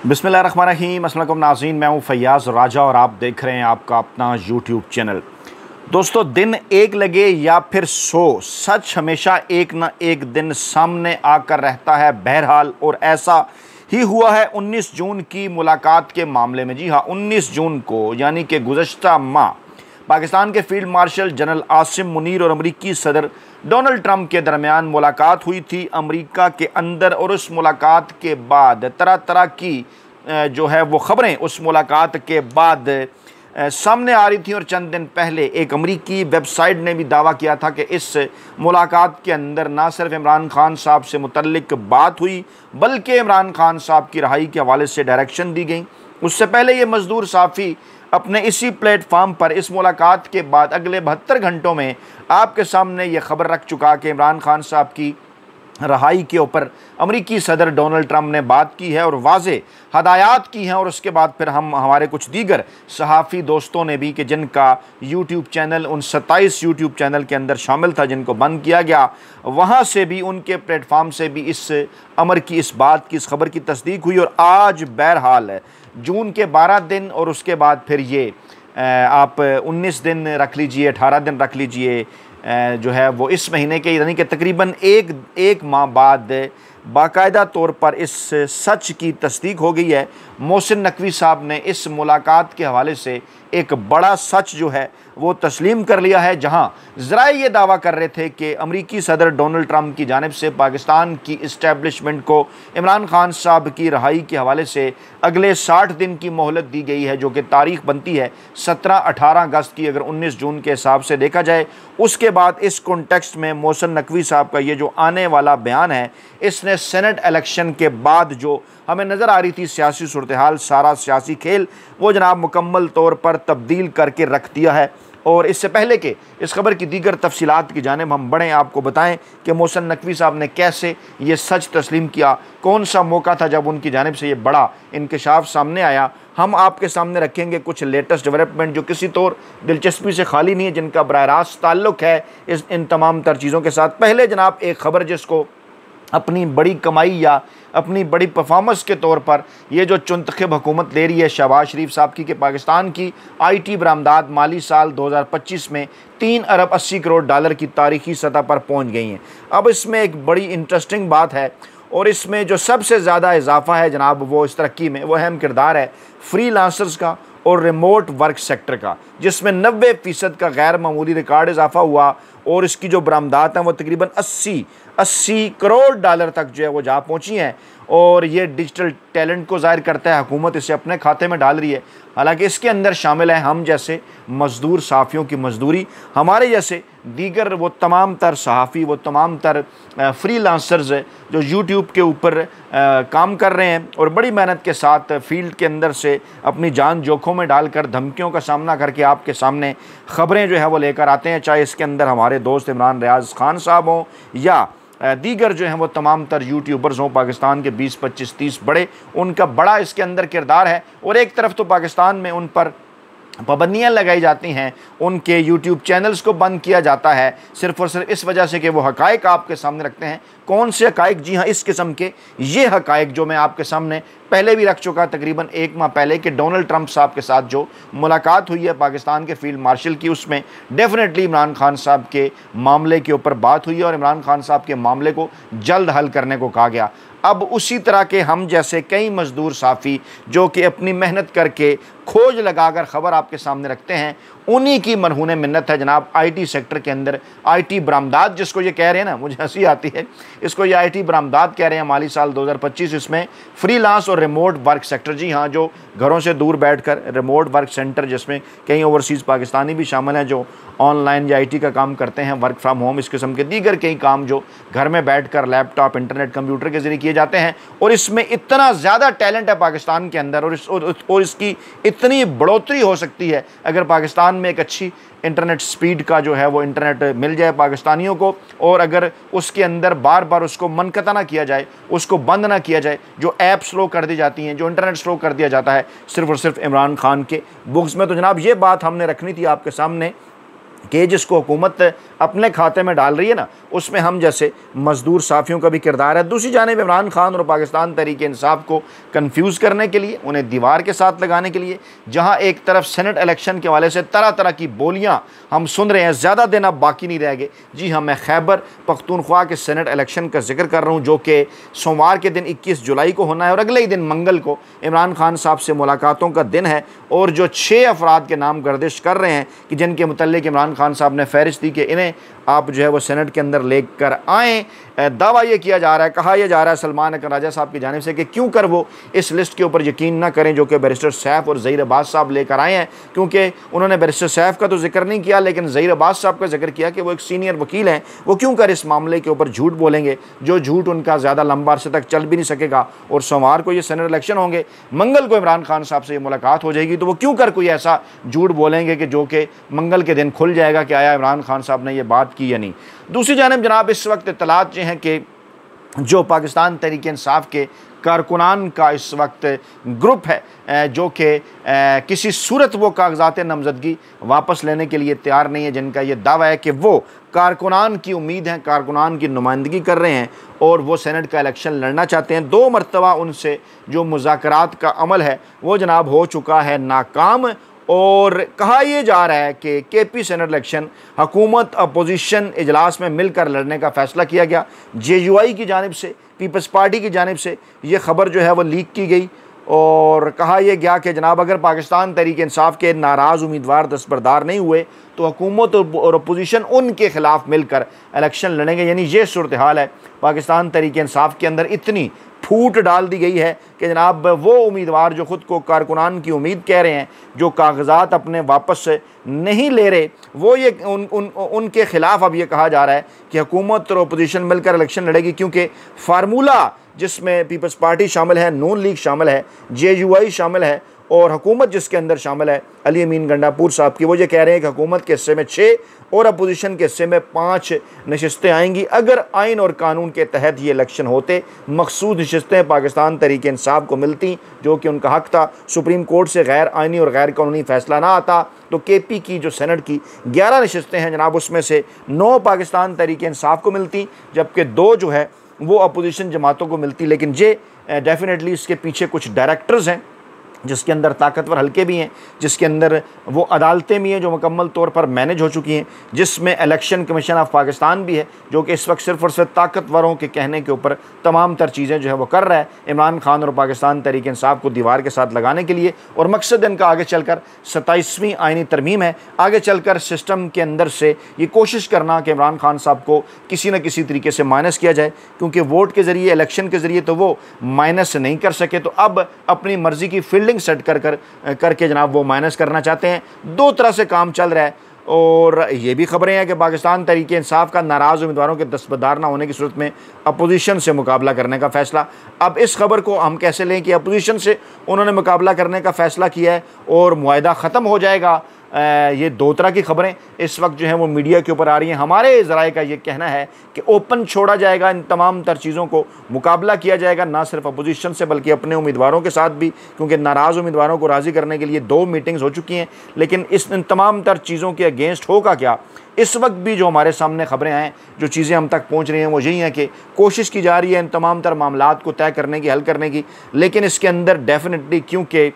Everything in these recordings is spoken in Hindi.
बिस्मिल्लाहिर्रहमानिर्रहीम। अस्सलाम वालेकुम नाज़रीन, मैं हूँ फैयाज़ राजा और आप देख रहे हैं आपका अपना यूट्यूब चैनल। दोस्तों, दिन एक लगे या फिर 100, सच हमेशा एक ना एक दिन सामने आकर रहता है बहरहाल, और ऐसा ही हुआ है 19 जून की मुलाकात के मामले में। जी हाँ, 19 जून को यानी कि गुज़श्ता माह पाकिस्तान के field marshal general Asim Munir और अमरीकी सदर डोनाल्ड ट्रंप के दरमियान मुलाकात हुई थी अमरीका के अंदर। और उस मुलाकात के बाद तरह तरह की जो है वो ख़बरें उस मुलाकात के बाद सामने आ रही थी। और चंद दिन पहले एक अमरीकी वेबसाइट ने भी दावा किया था कि इस मुलाकात के अंदर ना सिर्फ इमरान खान साहब से मुतल्लिक बात हुई, बल्कि इमरान खान साहब की रहाई के हवाले से डायरेक्शन दी गई। उससे पहले ये मजदूर साफ़ी अपने इसी प्लेटफार्म पर इस मुलाकात के बाद अगले 72 घंटों में आपके सामने ये खबर रख चुका कि इमरान खान साहब की रहाई के ऊपर अमरीकी सदर डोनाल्ड ट्रंप ने बात की है और वाज़े हदायत की हैं। और उसके बाद फिर हमारे कुछ दीगर सहाफ़ी दोस्तों ने भी, कि जिनका यूट्यूब चैनल उन 27 यूट्यूब चैनल के अंदर शामिल था जिनको बंद किया गया, वहाँ से भी, उनके प्लेटफार्म से भी इस अमर की, इस बात की, इस खबर की तस्दीक हुई। और आज बहरहाल जून के 12 दिन और उसके बाद फिर ये आप 19 दिन रख लीजिए, 18 दिन रख लीजिए, जो है वो इस महीने के यानी कि तकरीबन एक माह बाद बाकायदा तौर पर इस सच की तस्दीक हो गई है। मोहसिन नकवी साहब ने इस मुलाकात के हवाले से एक बड़ा सच जो है वो तस्लीम कर लिया है, जहां ज़रा ये दावा कर रहे थे कि अमरीकी सदर डोनाल्ड ट्रंप की जानिब से पाकिस्तान की इस्टेब्लिशमेंट को इमरान खान साहब की रहाई के हवाले से अगले 60 दिन की मोहलत दी गई है, जो कि तारीख बनती है 17-18 अगस्त की, अगर 19 जून के हिसाब से देखा जाए। उसके बाद इस कॉन्टेक्स्ट में मोहसिन नकवी साहब का ये जो आने वाला बयान है, इसने सेनेट इलेक्शन के बाद जो हमें नज़र आ रही थी सियासी सूरत हाल, सारा सियासी खेल वो जनाब मुकम्मल तौर पर तब्दील करके रख दिया है। और इससे पहले कि इस खबर की दीगर तफसीलात की जानिब हम बढ़ें, आपको बताएं कि मोहसिन नकवी साहब ने कैसे ये सच तस्लीम किया, कौन सा मौका था जब उनकी जानिब से ये बड़ा इंकशाफ सामने आया। हम आपके सामने रखेंगे कुछ लेटेस्ट डेवलपमेंट जो किसी तौर दिलचस्पी से खाली नहीं है, जिनका बराह रास्त ताल्लुक़ है इन तमाम तर चीज़ों के साथ। पहले जनाब एक ख़बर जिसको अपनी बड़ी कमाई या अपनी बड़ी परफॉर्मेंस के तौर पर ये जो चुनतखब हुकूमत ले रही है शहबाज शरीफ साहब की, कि पाकिस्तान की IT बरामदात माली साल 2025 में 3 अरब 80 करोड़ डॉलर की तारीखी सतह पर पहुंच गई हैं। अब इसमें एक बड़ी इंटरेस्टिंग बात है, और इसमें जो सबसे ज़्यादा इजाफा है जनाब वो इस तरक्की में, वो अहम किरदार है फ्रीलांसर्स का और रिमोट वर्क सेक्टर का, जिसमें 90% का गैर मामूली रिकॉर्ड इजाफा हुआ। और इसकी जो बरामदात हैं वो तकरीबन 80 करोड़ डॉलर तक जो है वो जा पहुंची हैं। और ये डिजिटल टैलेंट को ज़ाहिर करता है, हुकूमत इसे अपने खाते में डाल रही है। हालांकि इसके अंदर शामिल है हम जैसे मज़दूर साफ़ियों की मजदूरी, हमारे जैसे दीगर वो तमाम तर सहाफ़ी, वो तमाम तर फ्रीलांसर्स जो यूट्यूब के ऊपर काम कर रहे हैं और बड़ी मेहनत के साथ फील्ड के अंदर से अपनी जान जोखों में डालकर धमकियों का सामना करके आपके सामने ख़बरें जो है वो लेकर आते हैं। चाहे इसके अंदर हमारे दोस्त इमरान रियाज़ खान साहब हों या दीगर जो हैं वो तमाम तर यूट्यूबर्स हों, पाकिस्तान के 20, 25, 30 बड़े, उनका बड़ा इसके अंदर किरदार है। और एक तरफ तो पाकिस्तान में उन पर पाबंदियाँ लगाई जाती हैं, उनके यूट्यूब चैनल्स को बंद किया जाता है सिर्फ़ और सिर्फ इस वजह से कि वो हक़ाइक़ आपके सामने रखते हैं। कौन से हक़ाइक़? जी हाँ, इस किस्म के ये हक़ाइक़ जो मैं आपके सामने पहले भी रख चुका तकरीबन एक माह पहले, कि डोनाल्ड ट्रंप साहब के साथ जो मुलाकात हुई है पाकिस्तान के फील्ड मार्शल की, उसमें डेफिनेटली इमरान खान साहब के मामले के ऊपर बात हुई है और इमरान खान साहब के मामले को जल्द हल करने को कहा गया। अब उसी तरह के हम जैसे कई मज़दूर साफ़ी जो कि अपनी मेहनत करके खोज लगाकर ख़बर आपके सामने रखते हैं, उन्हीं की मरहून मिन्नत है जनाब IT सेक्टर के अंदर IT बरामदात जिसको ये कह रहे हैं ना, मुझे हंसी आती है, इसको ये IT बरामदात कह रहे हैं माली साल 2025। इसमें फ्रीलांस और रिमोट वर्क सेक्टर, जी हाँ, जो घरों से दूर बैठकर रिमोट वर्क सेंटर, जिसमें कई ओवरसीज़ पाकिस्तानी भी शामिल हैं जो ऑनलाइन या IT का काम करते हैं, वर्क फ्राम होम, इस किस्म के दीगर कई काम जो घर में बैठकर लैपटॉप, इंटरनेट, कंप्यूटर के ज़रिए किए जाते हैं। और इसमें इतना ज़्यादा टैलेंट है पाकिस्तान के अंदर, और इसकी इतनी बढ़ोतरी हो सकती है अगर पाकिस्तान में एक अच्छी इंटरनेट स्पीड का जो है वो इंटरनेट मिल जाए पाकिस्तानियों को, और अगर उसके अंदर बार बार उसको मनक़ता ना किया जाए, उसको बंद ना किया जाए, जो ऐप स्लो कर दी जाती हैं, जो इंटरनेट स्लो कर दिया जाता है सिर्फ़ और सिर्फ इमरान खान के बुक्स में। तो जनाब ये बात हमने रखनी थी आपके सामने कि जिसको हुकूमत अपने खाते में डाल रही है ना, उसमें हम जैसे मज़दूर साफ़ियों का भी किरदार है। दूसरी जानिब इमरान खान और पाकिस्तान तहरीक इंसाफ को कंफ्यूज करने के लिए, उन्हें दीवार के साथ लगाने के लिए, जहां एक तरफ सेनेट इलेक्शन के हवाले से तरह तरह की बोलियां हम सुन रहे हैं, ज़्यादा दिन अब बाकी नहीं रह गए। जी हाँ, मैं खैबर पख्तूनख्वा के सेनेट इलेक्शन का जिक्र कर रहा हूँ, जो कि सोमवार के दिन 21 जुलाई को होना है और अगले ही दिन मंगल को इमरान खान साहब से मुलाकातों का दिन है। और जो 6 अफराद के नाम गर्दिश कर रहे हैं कि जिनके मुतल्लिक इमरान खान साहब ने फहरिस्त दी कि इन्हें आप जो है वो सेनेट के अंदर लेकर आएँ, दावा ये किया जा रहा है, कहा यह जा रहा है सलमान अकबर राजा साहब की जानिब से कि क्यों कर वो इस लिस्ट के ऊपर यकीन ना करें जो कि बैरिस्टर सैफ और ज़हीर अब्बास साहब लेकर आए हैं। क्योंकि उन्होंने बैरिस्टर सैफ का तो जिक्र नहीं किया, लेकिन ज़हीर अब्बास साहब का जिक्र किया कि वो एक सीनियर वकील हैं, वो क्यों कर इस मामले के ऊपर झूठ बोलेंगे, जो झूठ उनका ज़्यादा लंबा अरसे तक चल भी नहीं सकेगा। और सोमवार को ये सेनेट इलेक्शन होंगे, मंगल को इमरान खान साहब से ये मुलाकात हो जाएगी, तो वो क्यों कर कोई ऐसा झूठ बोलेंगे कि जो कि मंगल के दिन खुल जाएगा कि आया इमरान खान साहब ने ये बात की या नहीं। दूसरी जानिब जनाब, इस वक्त इत्तलात ये हैं कि जो पाकिस्तान तहरीक इंसाफ के कारकुनान का इस वक्त ग्रुप है जो कि किसी सूरत वो कागजात नामजदगी वापस लेने के लिए तैयार नहीं है, जिनका ये दावा है कि वो कारकुनान की उम्मीद हैं, कारकुनान की नुमाइंदगी कर रहे हैं और वो सेनेट का इलेक्शन लड़ना चाहते हैं। 2 मरतबा उनसे जो मुज़ाकरात का अमल है वो जनाब हो चुका है नाकाम। और कहा यह जा रहा है कि केपी सेनेट इलेक्शन हुकूमत अपोजिशन इजलास में मिलकर लड़ने का फ़ैसला किया गया। JUI की जानिब से, पीपल्स पार्टी की जानिब से ये ख़बर जो है वो लीक की गई और कहा यह गया कि जनाब अगर पाकिस्तान तहरीक इंसाफ के नाराज़ उम्मीदवार दस्तबरदार नहीं हुए तो हुकूमत और अपोजिशन उनके ख़िलाफ़ मिलकर इलेक्शन लड़ेंगे। यानी ये सूरत हाल है। पाकिस्तान तहरीक इंसाफ के अंदर इतनी फूट डाल दी गई है कि जनाब वो उम्मीदवार जो ख़ुद को कारकुनान की उम्मीद कह रहे हैं, जो कागजात अपने वापस नहीं ले रहे, वो ये उनके ख़िलाफ़ अब ये कहा जा रहा है कि हुकूमत और अपोजिशन मिलकर इलेक्शन लड़ेगी। क्योंकि फार्मूला जिसमें पीपल्स पार्टी शामिल है, नून लीग शामिल है, JUI शामिल है और हुकूमत जिसके अंदर शामिल है अली अमीन गंडापुर साहब की, वो ये कह रहे हैं कि हुकूमत के हिस्से में 6 और अपोजिशन के हिस्से में 5 नशस्तें आएंगी अगर आइन और कानून के तहत ये इलेक्शन होते। मखसूस नशस्तें पाकिस्तान तहरीक इंसाफ को मिलती जो कि उनका हक़ था। सुप्रीम कोर्ट से गैर आइनी और गैर कानूनी फ़ैसला ना आता तो KP की जो सेनेट की 11 नशस्तें हैं जनाब, उसमें से 9 पाकिस्तान तहरीक इंसाफ को मिलती, जबकि 2 जो है वो अपोजिशन जमातों को मिलती। लेकिन ये डेफिनेटली इसके पीछे कुछ डायरेक्टर्स हैं जिसके अंदर ताकतवर हल्के भी हैं, जिसके अंदर वो अदालतें भी हैं जो मुकम्मल तौर पर मैनेज हो चुकी हैं, जिसमें इलेक्शन कमीशन ऑफ पाकिस्तान भी है जो कि इस वक्त सिर्फ और सिर्फ ताकतवरों के कहने के ऊपर तमाम तर चीज़ें जो है वो कर रहा है इमरान खान और पाकिस्तान तहरीक इंसाफ को दीवार के साथ लगाने के लिए। और मकसद इनका आगे चलकर 27वीं आइनी तरमीम है, आगे चलकर सिस्टम के अंदर से ये कोशिश करना कि इमरान खान साहब को किसी न किसी तरीके से माइनस किया जाए, क्योंकि वोट के ज़रिए, इलेक्शन के ज़रिए तो वो माइनस नहीं कर सके, तो अब अपनी मर्ज़ी की फील्डिंग सेट करके जनाब वो माइनस करना चाहते हैं। 2 तरह से काम चल रहा है। और ये भी खबरें हैं कि पाकिस्तान तहरीक इंसाफ का नाराज़ उम्मीदवारों के दस्तबरदार ना होने की सूरत में अपोजिशन से मुकाबला करने का फ़ैसला। अब इस खबर को हम कैसे लें कि अपोजिशन से उन्होंने मुकाबला करने का फ़ैसला किया है और मुआहदा ख़त्म हो जाएगा। ये 2 तरह की खबरें इस वक्त जो हैं वो मीडिया के ऊपर आ रही हैं। हमारे ज़राए का ये कहना है कि ओपन छोड़ा जाएगा, इन तमाम तर चीज़ों को मुकाबला किया जाएगा, ना सिर्फ अपोजिशन से बल्कि अपने उम्मीदवारों के साथ भी, क्योंकि नाराज़ उम्मीदवारों को राज़ी करने के लिए 2 मीटिंग्स हो चुकी हैं। लेकिन इन तमाम तर चीज़ों के अगेंस्ट होगा क्या, इस वक्त भी जो हमारे सामने खबरें आएँ, जो चीज़ें हम तक पहुँच रही हैं वो यही हैं कि कोशिश की जा रही है इन तमाम तर मामलात को तय करने की, हल करने की। लेकिन इसके अंदर डेफिनेटली क्योंकि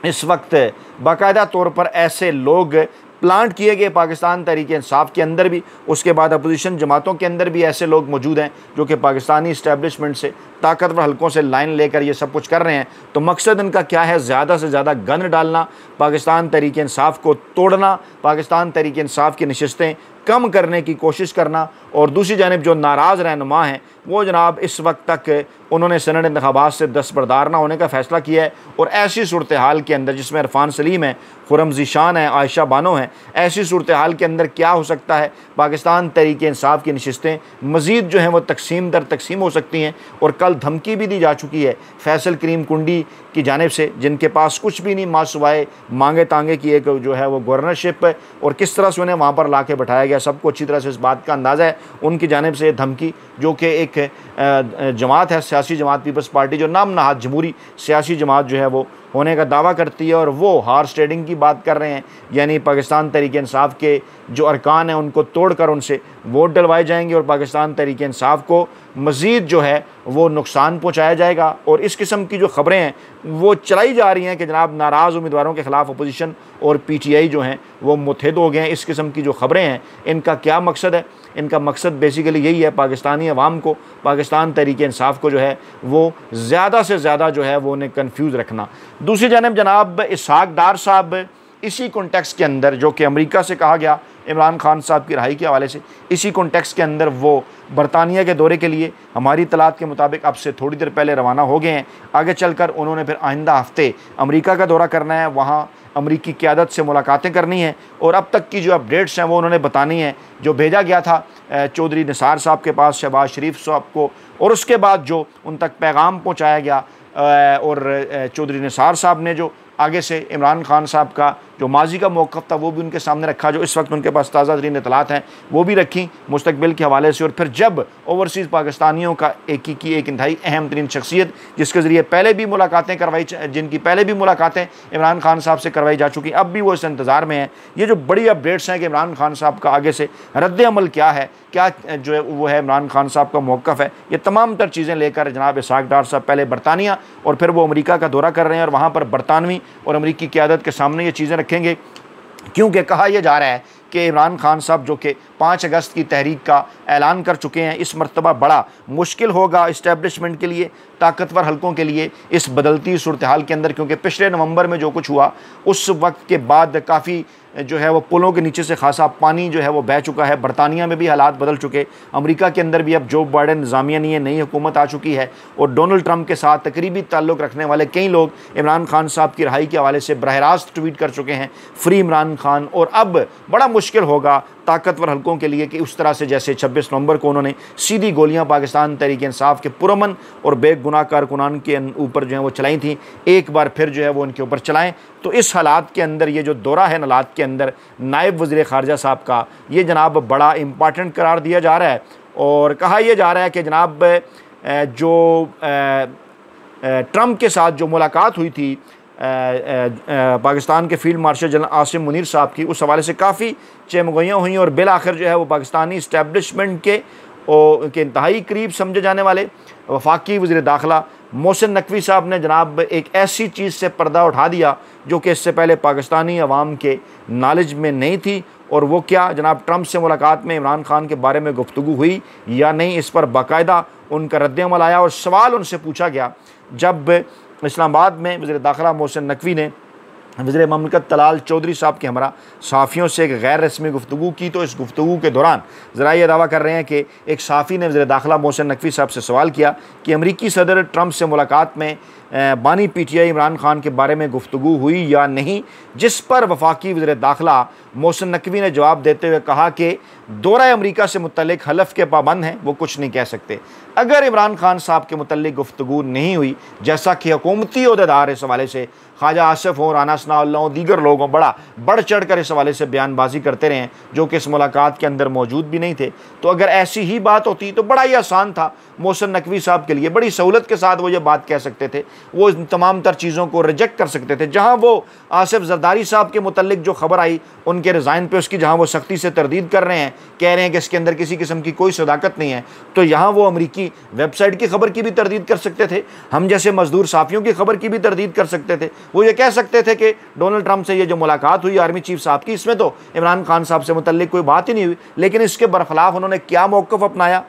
इस वक्त बाकायदा तौर पर ऐसे लोग प्लांट किए गए पाकिस्तान तहरीक इंसाफ के अंदर भी, उसके बाद अपोजिशन जमातों के अंदर भी ऐसे लोग मौजूद हैं जो कि पाकिस्तानी इस्टेब्लिशमेंट से, ताकतवर हलकों से लाइन लेकर ये सब कुछ कर रहे हैं। तो मकसद इनका क्या है? ज़्यादा से ज़्यादा गन डालना, पाकिस्तान तहरीक इंसाफ को तोड़ना, पाकिस्तान तहरीक इंसाफ की नशस्तें कम करने की कोशिश करना। और दूसरी जानिब जो नाराज़ रहनुमा हैं वो जनाब इस वक्त तक उन्होंने सेनेट इंतखाबात से दस्तबरदार ना होने का फ़ैसला किया है। और ऐसी सूरत हाल के अंदर जिसमें इरफान सलीम है, खुरम ज़ीशान है, आयशा बानो है, ऐसी सूरत हाल के अंदर क्या हो सकता है? पाकिस्तान तहरीक इंसाफ की नशस्तें मज़ीद जो हैं वो तकसीम दर तकसीम हो सकती हैं। और कल धमकी भी दी जा चुकी है फैसल करीम कुंडी की जानिब से, जिनके पास कुछ भी नहीं मासुवाए मांगे तांगे की एक जो है वो गवर्नरशिप, और किस तरह से उन्हें वहाँ पर ला के बैठाया गया, सबको अच्छी तरह से इस बात का अंदाज़ा है। उनकी जानिब से धमकी, जो कि एक जमात है, सियासी जमात पीपल्स पार्टी, जो नाम नहाद जमहूरी सियासी जमात जो है वो होने का दावा करती है और वो हॉर्स ट्रेडिंग की बात कर रहे हैं, यानी पाकिस्तान तहरीक इंसाफ के जो अरकान हैं उनको तोड़कर उनसे वोट डलवाए जाएंगे और पाकिस्तान तहरीक इंसाफ को मज़ीद जो है वो नुकसान पहुँचाया जाएगा। और इस किस्म की जो ख़बरें हैं वो चलाई जा रही हैं कि जनाब नाराज़ उम्मीदवारों के ख़िलाफ़ अपोजिशन और PTI जो हैं वो मुत्तहिद हो गए हैं। इस किस्म की जो ख़बरें हैं इनका क्या मकसद है? इनका मकसद बेसिकली यही है, पाकिस्तानी अवाम को, पाकिस्तान तहरीक इंसाफ को जो है वो ज़्यादा से ज़्यादा जो है वो उन्हें कन्फ्यूज़ रखना। दूसरी जानब जनाब इसहाक डार साहब इसी कॉन्टेक्स्ट के अंदर, जो कि अमेरिका से कहा गया इमरान खान साहब की रिहाई के हवाले से, इसी कॉन्टेक्स्ट के अंदर वो बरतानिया के दौरे के लिए हमारी इतलात के मुताबिक अब से थोड़ी देर पहले रवाना हो गए हैं। आगे चलकर उन्होंने फिर आइंदा हफ्ते अमेरिका का दौरा करना है, वहाँ अमरीकी क़यादत से मुलाकातें करनी हैं और अब तक की जो अपडेट्स हैं वो उन्होंने बतानी है। जो भेजा गया था चौधरी निसार साहब के पास शहबाज शरीफ साहब को, और उसके बाद जो उन तक पैगाम पहुँचाया गया और चौधरी निसार साहब ने जो आगे से इमरान खान साहब का जो माजी का मौक़िफ़ था वो भी उनके सामने रखा, जो इस वक्त उनके पास ताज़ा तरीन इतलात हैं वो भी रखी मुस्तकबिल के हवाले से। और फिर जब ओवरसीज़ पाकिस्तानियों का एक इंतहाई अहम तरीन शख्सियत जिसके ज़रिए पहले भी मुलाकातें करवाई, जिनकी पहले भी मुलाकातें इमरान खान साहब से करवाई जा चुकी, अब भी वो इस इंतज़ार में हैं। ये जो बड़ी अपडेट्स हैं कि इमरान खान साहब का आगे से रद्द अमल क्या है, क्या जो है वो है इमरान खान साहब का मौक़िफ़ है, ये तमाम तर चीज़ें लेकर जनाब इसहाक डार साहब पहले बरतानिया और फिर वो अमेरिका का दौरा कर रहे हैं और वहाँ पर बरतानवी और अमेरिकी क़यादत के सामने ये चीज़ें रखेंगे। क्योंकि कहा यह जा रहा है कि इमरान खान साहब जो कि 5 अगस्त की तहरीक का ऐलान कर चुके हैं, इस मरतबा बड़ा मुश्किल होगा इस्टेब्लिशमेंट के लिए, ताकतवर हलकों के लिए इस बदलती सूरत हाल के अंदर। क्योंकि पिछले नवंबर में जो कुछ हुआ उस वक्त के बाद काफ़ी जो है वो पुलों के नीचे से खासा पानी जो है वो बह चुका है। बरतानिया में भी हालात बदल चुके, अमेरिका के अंदर भी अब जो बाइडेन निज़ामिया नहीं है, नई हुकूमत आ चुकी है और डोनाल्ड ट्रंप के साथ तकरीबी ताल्लुक़ रखने वाले कई लोग इमरान खान साहब की रिहाई के हवाले से बरह रास्त ट्वीट कर चुके हैं, फ्री इमरान खान। और अब बड़ा मुश्किल होगा ताकतवर हलकों के लिए कि उस तरह से जैसे 26 नवंबर को उन्होंने सीधी गोलियां पाकिस्तान तहरीक इंसाफ के पुरअमन और बेगुनाह कारकुनान के ऊपर जो है वो चलाई थी, एक बार फिर जो है वो उनके ऊपर चलाएं। तो इस हालात के अंदर ये जो दौरा है हालात के अंदर नायब वज़ीर ख़ारजा साहब का, ये जनाब बड़ा इम्पॉर्टेंट करार दिया जा रहा है। और कहा यह जा रहा है कि जनाब जो ट्रंप के साथ जो मुलाकात हुई थी पाकिस्तान के field marshal general Asim Munir साहब की, उस हवाले से काफ़ी चमगोइयाँ हुई और बिल आखिर जो है वो पाकिस्तानी इस्टेब्लिशमेंट के इंतहाई करीब समझे जाने वाले वफाकी वज़ीर दाखिला मोहसिन नकवी साहब ने जनाब एक ऐसी चीज़ से पर्दा उठा दिया जो कि इससे पहले पाकिस्तानी अवाम के नॉलेज में नहीं थी। और वो क्या, जनाब ट्रंप से मुलाकात में इमरान खान के बारे में गुफ्तगू हुई या नहीं, इस पर बाकायदा उनका रद्द-ए-अमल आया और सवाल उनसे पूछा गया। जब इस्लामाबाद में वज़ीर दाखिला मोहसिन नकवी ने वज़ीर ममलकत तलाल चौधरी साहब के हमरा सहाफ़ियों से एक गैर रस्मी गुफ्तगू की, तो इस गुफ्तगू के दौरान ज़रा ये दावा कर रहे हैं कि एक सहाफ़ी ने वज़ीर दाखिला मोहसिन नकवी साहब से सवाल किया कि अमरीकी सदर ट्रंप से मुलाकात में बानी PTI इमरान खान के बारे में गुफ्तगू हुई या नहीं, जिस पर वफाकी वज़ीर दाखिला मोहसिन नकवी ने जवाब देते हुए कहा कि दौरा अमरीका से मुतल्लिक हलफ के पाबंद हैं, वो कुछ नहीं कह सकते। अगर इमरान खान साहब के मुतल्लिक गुफ्तगू नहीं हुई, जैसा कि हुकूमती ओहदेदार इस हवाले से ख्वाजा आसिफ हो, राना सनाउल्लाह हो, दीगर लोगों बड़ा बढ़ चढ़ कर इस हवाले से बयानबाजी करते रहे जो कि इस मुलाकात के अंदर मौजूद भी नहीं थे, तो अगर ऐसी ही बात होती तो बड़ा ही आसान था मोहसिन नकवी साहब के लिए, बड़ी सहूलत के साथ वो ये बात कह सकते थे, वो इन तमाम तर चीज़ों को रिजेक्ट कर सकते थे। जहाँ वो आसिफ जरदारी साहब के मुतल्लिक जो खबर आई उनके रिज़ाइन पे, उसकी जहाँ वो सख्ती से तरदीद कर रहे हैं, कह रहे हैं कि इसके अंदर किसी किस्म की कोई सदाकत नहीं है, तो यहाँ वो अमरीकी वेबसाइट की खबर की भी तरदीद कर सकते थे, हम जैसे मजदूर साफ़ियों की खबर की भी तरदीद कर सकते थे। वो ये कह सकते थे कि डोनाल्ड ट्रंप से ये जो मुलाकात हुई आर्मी चीफ साहब की, इसमें तो इमरान खान साहब से मुतल्लिक कोई बात ही नहीं हुई। लेकिन इसके बरखिलाफ उन्होंने क्या मौक़िफ़ अपनाया,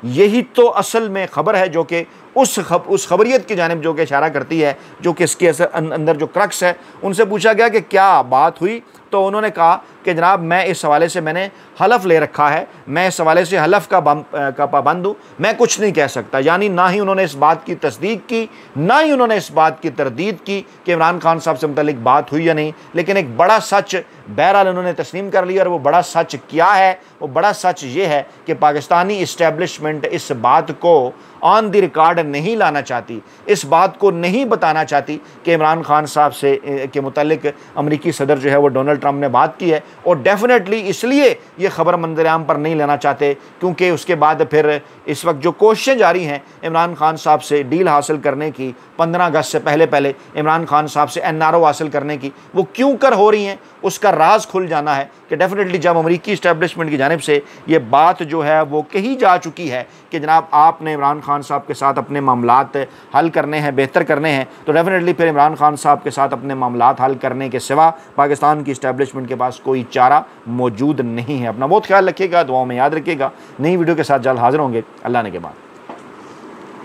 यही तो असल में ख़बर है जो कि उस खबरियत की जानिब जो कि इशारा करती है, जो कि इसके अंदर जो क्रक्स है। उनसे पूछा गया कि क्या बात हुई, तो उन्होंने कहा कि जनाब मैं इस हवाले से मैंने हलफ ले रखा है, मैं इस हवाले से हलफ का पाबंद हूँ, मैं कुछ नहीं कह सकता। यानी ना ही उन्होंने इस बात की तस्दीक की, ना ही उन्होंने इस बात की तरदीद की कि इमरान खान साहब से मुतल्लिक बात हुई या नहीं। लेकिन एक बड़ा सच बहरहाल उन्होंने तस्लीम कर लिया, और वो बड़ा सच क्या है, वो बड़ा सच ये है कि पाकिस्तानी इस्टेब्लिशमेंट इस बात को ऑन द रिकॉर्ड नहीं लाना चाहती, इस बात को नहीं बताना चाहती कि इमरान खान साहब से के मुतालिक अमेरिकी सदर जो है वो डोनाल्ड ट्रंप ने बात की है। और डेफिनेटली इसलिए ये ख़बर मंजर-ए-आम पर नहीं लाना चाहते क्योंकि उसके बाद फिर इस वक्त जो कोशिशें जारी हैं इमरान खान साहब से डील हासिल करने की, 15 अगस्त से पहले इमरान खान साहब से NRO हासिल करने की, वो क्यों कर हो रही हैं, उसका राज खुल जाना है कि डेफिनेटली जब अमेरिकी इस्टेब्लिशमेंट की जानिब से ये बात जो है वो कही जा चुकी है कि जनाब आपने इमरान खान साहब के साथ अपने मामलात हल करने हैं, बेहतर करने हैं, तो डेफिनेटली फिर इमरान खान साहब के साथ अपने मामलात हल करने के सिवा पाकिस्तान की इस्टेब्लिशमेंट के पास कोई चारा मौजूद नहीं है। अपना बहुत ख्याल रखिएगा, दुआओं में याद रखिएगा। नई वीडियो के साथ जल्द हाजिर होंगे। अल्लाह ने के बाद।